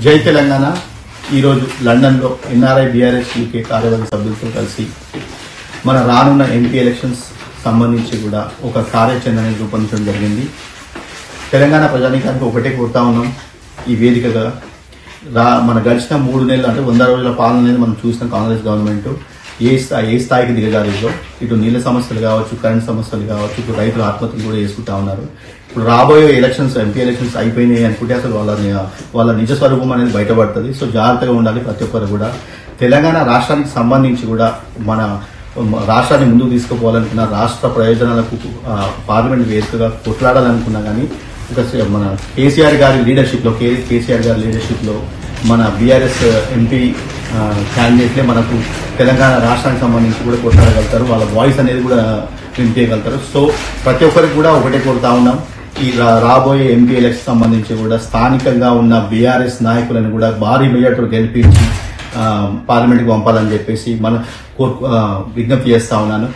జై తెలంగాణ ఈరోజు లండన్లో ఎన్ఆర్ఐ బీఆర్ఎస్ యూకే కార్యవర్గ సభ్యులతో కలిసి మన రానున్న ఎంపీ ఎలక్షన్స్ సంబంధించి కూడా ఒక కార్యాచరణని రూపొందించడం జరిగింది. తెలంగాణ ప్రజానీకానికి ఒకటే కోరుతా ఉన్నాం. ఈ వేదికగా మన గడిచిన 3 నెలలు అంటే 100 రోజుల పాలన అనేది మనం చూసిన కాంగ్రెస్ గవర్నమెంట్ ఏ స్థాయికి దిగజారిందో, ఇటు నీళ్ళ సమస్యలు కావచ్చు, కరెంట్ సమస్యలు కావచ్చు, ఇప్పుడు రైతులు ఆత్మహత్యలు కూడా చేసుకుంటా ఉన్నారు. ఇప్పుడు రాబోయే ఎలక్షన్స్ ఎంపీ ఎలక్షన్స్ అయిపోయినాయి అనుకుంటే అసలు వాళ్ళ నిజ స్వరూపం అనేది బయటపడుతుంది. సో జాగ్రత్తగా ఉండాలి ప్రతి ఒక్కరు కూడా. తెలంగాణ రాష్ట్రానికి సంబంధించి కూడా మన రాష్ట్రాన్ని ముందుకు తీసుకుపోవాలనుకున్న, రాష్ట్ర ప్రయోజనాలకు పార్లమెంట్ వేదికగా కొట్లాడాలనుకున్నా కానీ మన కేసీఆర్ గారి లీడర్షిప్లో మన బీఆర్ఎస్ ఎంపీ క్యాండిడేట్లే మనకు తెలంగాణ రాష్ట్రానికి సంబంధించి కూడా కొట్లాడగలుగుతారు. వాళ్ళ వాయిస్ అనేది కూడా వినిపించగలుగుతారు. సో ప్రతి ఒక్కరికి కూడా ఒకటే కోరుతా ఉన్నాం, ఈ రాబోయే ఎంపీ ఎలక్షన్ సంబంధించి కూడా స్థానికంగా ఉన్న బీఆర్ఎస్ నాయకులను కూడా భారీ మెజార్టీతో గెలిపించి పార్లమెంట్కి పంపాలని చెప్పేసి విజ్ఞప్తి చేస్తా ఉన్నాను.